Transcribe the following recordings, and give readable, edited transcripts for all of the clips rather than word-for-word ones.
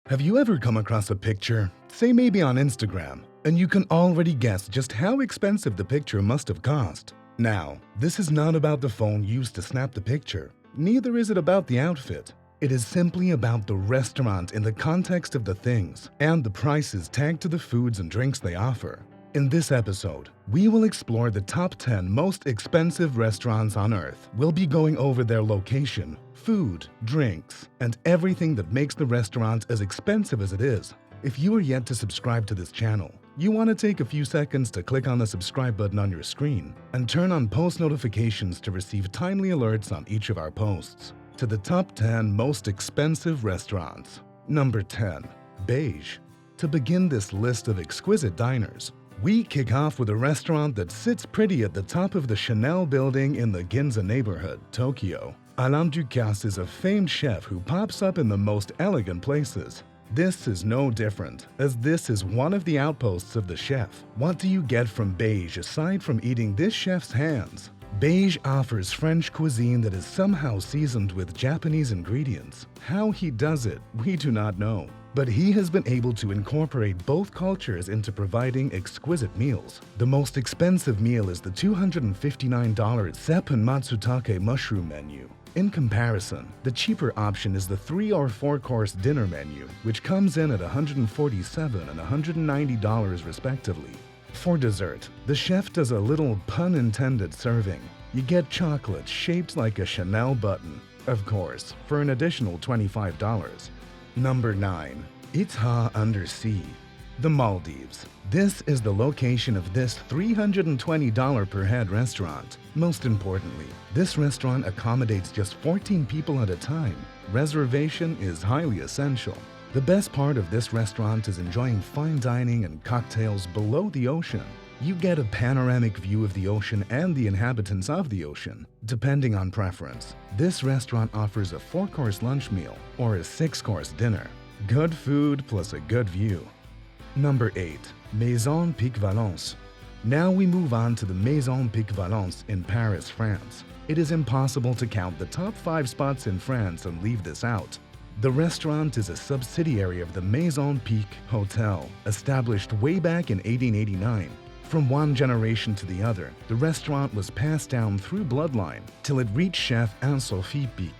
Have you ever come across a picture, say maybe on Instagram, and you can already guess just how expensive the picture must have cost? Now, this is not about the phone used to snap the picture. Neither is it about the outfit. It is simply about the restaurant in the context of the things and the prices tagged to the foods and drinks they offer. In this episode, we will explore the top 10 most expensive restaurants on Earth. We'll be going over their location, food, drinks, and everything that makes the restaurant as expensive as it is. If you are yet to subscribe to this channel, you want to take a few seconds to click on the subscribe button on your screen and turn on post notifications to receive timely alerts on each of our posts. To the top 10 most expensive restaurants. Number 10. Beige. To begin this list of exquisite diners, we kick off with a restaurant that sits pretty at the top of the Chanel building in the Ginza neighborhood, Tokyo. Alain Ducasse is a famed chef who pops up in the most elegant places. This is no different, as this is one of the outposts of the chef. What do you get from Beige aside from eating this chef's hands? Beige offers French cuisine that is somehow seasoned with Japanese ingredients. How he does it, we do not know. But he has been able to incorporate both cultures into providing exquisite meals. The most expensive meal is the $259 Seppun Matsutake mushroom menu. In comparison, the cheaper option is the 3 or 4 course dinner menu, which comes in at $147 and $190 respectively. For dessert, the chef does a little pun-intended serving. You get chocolate shaped like a Chanel button, of course, for an additional $25. Number 9. Ithaa Undersea. The Maldives. This is the location of this $320 per head restaurant. Most importantly, this restaurant accommodates just 14 people at a time. Reservation is highly essential. The best part of this restaurant is enjoying fine dining and cocktails below the ocean. You get a panoramic view of the ocean and the inhabitants of the ocean, depending on preference. This restaurant offers a 4-course lunch meal or a 6-course dinner. Good food plus a good view. Number 8. Maison Valence. Now we move on to the Maison Valence in Paris, France. It is impossible to count the top 5 spots in France and leave this out. The restaurant is a subsidiary of the Maison Hôtel, established way back in 1889. From one generation to the other, the restaurant was passed down through bloodline till it reached chef Anne-Sophie Pic.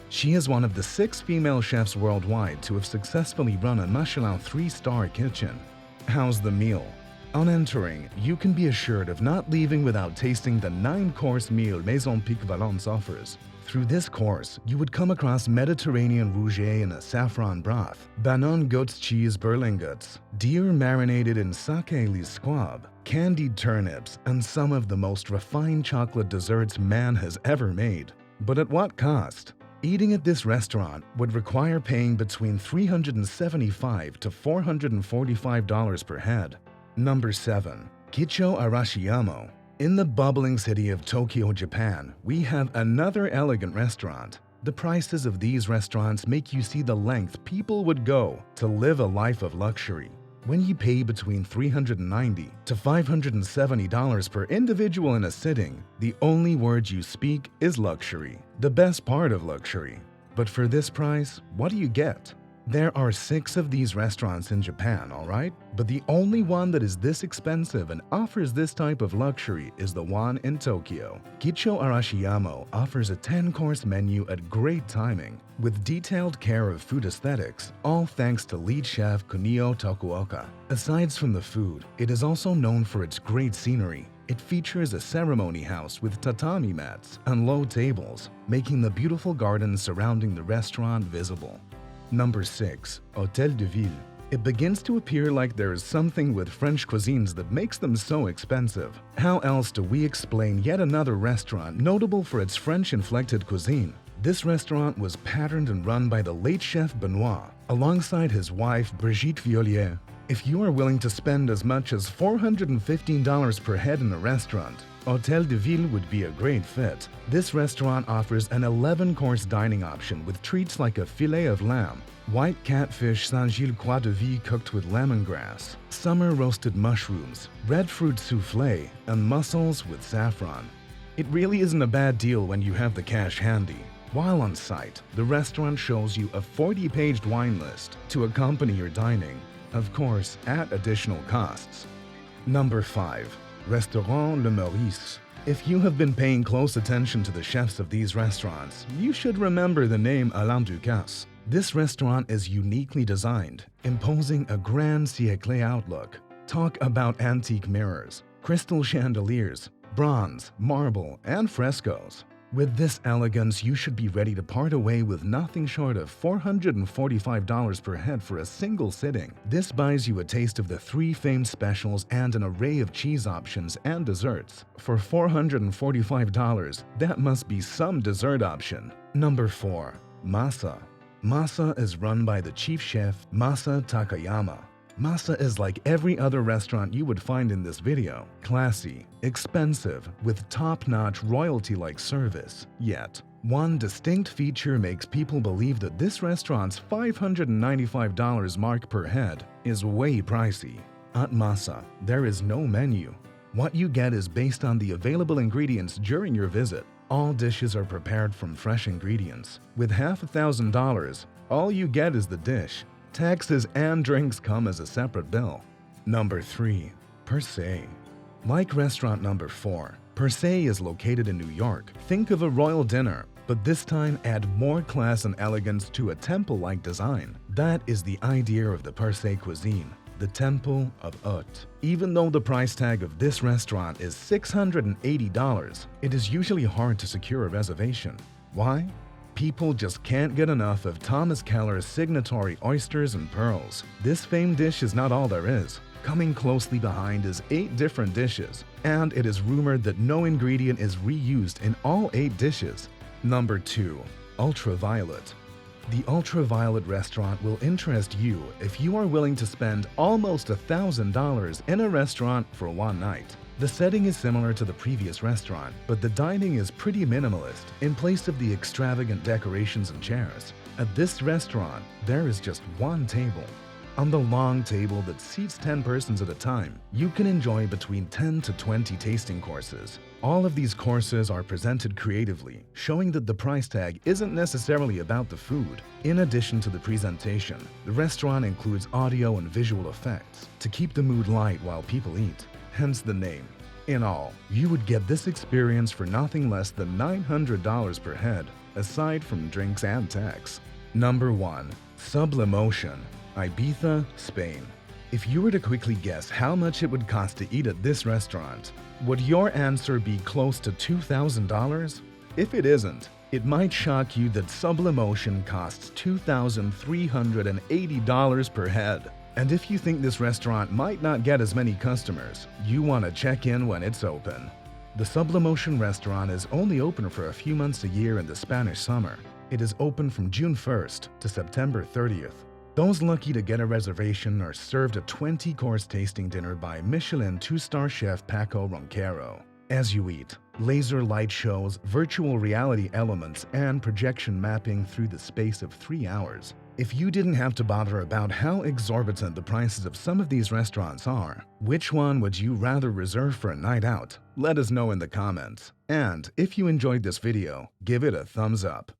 She is one of the 6 female chefs worldwide to have successfully run a Michelin 3-star kitchen. How's the meal? On entering, you can be assured of not leaving without tasting the 9-course meal Maison Valence offers. Through this course, you would come across Mediterranean rouget in a saffron broth, Banon goat's cheese berlingots, deer marinated in sake lis squab, candied turnips, and some of the most refined chocolate desserts man has ever made. But at what cost? Eating at this restaurant would require paying between $375 to $445 per head. Number 7. Kitcho Arashiyamo. In the bubbling city of Tokyo, Japan, we have another elegant restaurant. The prices of these restaurants make you see the length people would go to live a life of luxury. When you pay between $390 to $570 per individual in a sitting, the only word you speak is luxury, the best part of luxury. But for this price, what do you get? There are 6 of these restaurants in Japan, alright? But the only one that is this expensive and offers this type of luxury is the one in Tokyo. Kitcho Arashiyamo offers a 10-course menu at great timing, with detailed care of food aesthetics, all thanks to lead chef Kunio Tokuoka. Aside from the food, it is also known for its great scenery. It features a ceremony house with tatami mats and low tables, making the beautiful gardens surrounding the restaurant visible. Number 6. Hôtel de Ville. It begins to appear like there is something with French cuisines that makes them so expensive. How else do we explain yet another restaurant notable for its French-inflected cuisine? This restaurant was patterned and run by the late chef Benoit, alongside his wife Brigitte Violier. If you are willing to spend as much as $415 per head in a restaurant, Hôtel de Ville would be a great fit. This restaurant offers an 11-course dining option with treats like a filet of lamb, white catfish Saint-Gilles Croix de Vie cooked with lemongrass, summer roasted mushrooms, red fruit soufflé, and mussels with saffron. It really isn't a bad deal when you have the cash handy. While on site, the restaurant shows you a 40-page wine list to accompany your dining, of course at additional costs. Number 5. Resturant Le Meurice. If you have been paying close attention to the chefs of these restaurants, you should remember the name Alain Ducasse. This restaurant is uniquely designed, imposing a grand siècle outlook. Talk about antique mirrors, crystal chandeliers, bronze, marble, and frescoes. With this elegance, you should be ready to part away with nothing short of $445 per head for a single sitting. This buys you a taste of the 3 famed specials and an array of cheese options and desserts. For $445, that must be some dessert option. Number 4. Masa. Masa is run by the chief chef Masa Takayama. Masa is like every other restaurant you would find in this video. Classy, expensive, with top-notch royalty-like service. Yet, one distinct feature makes people believe that this restaurant's $595 mark per head is way pricey. At Masa, there is no menu. What you get is based on the available ingredients during your visit. All dishes are prepared from fresh ingredients. With $5,000, all you get is the dish. Taxes and drinks come as a separate bill. Number 3. Per Se. Like restaurant number 4, Per Se is located in New York. Think of a royal dinner, but this time add more class and elegance to a temple-like design. That is the idea of the Per Se cuisine, the Temple of Hôtel. Even though the price tag of this restaurant is $680, it is usually hard to secure a reservation. Why? People just can't get enough of Thomas Keller's signatory oysters and pearls. This famed dish is not all there is. Coming closely behind is 8 different dishes, and it is rumored that no ingredient is reused in all 8 dishes. Number 2. Ultraviolet. The Ultraviolet restaurant will interest you if you are willing to spend almost $1,000 in a restaurant for one night. The setting is similar to the previous restaurant, but the dining is pretty minimalist in place of the extravagant decorations and chairs. At this restaurant, there is just one table. On the long table that seats 10 persons at a time, you can enjoy between 10 to 20 tasting courses. All of these courses are presented creatively, showing that the price tag isn't necessarily about the food. In addition to the presentation, the restaurant includes audio and visual effects to keep the mood light while people eat. Hence the name. In all, you would get this experience for nothing less than $900 per head, aside from drinks and tax. Number 1. Sublimotion, Ibiza, Spain. If you were to quickly guess how much it would cost to eat at this restaurant, would your answer be close to $2,000? If it isn't, it might shock you that Sublimotion costs $2,380 per head. And if you think this restaurant might not get as many customers, you want to check in when it's open. The Sublimotion restaurant is only open for a few months a year in the Spanish summer. It is open from June 1st to September 30th. Those lucky to get a reservation are served a 20-course tasting dinner by Michelin 2-star chef Paco Ronquero. As you eat, laser light shows, virtual reality elements, and projection mapping through the space of 3 hours. If you didn't have to bother about how exorbitant the prices of some of these restaurants are, which one would you rather reserve for a night out? Let us know in the comments. And if you enjoyed this video, give it a thumbs up.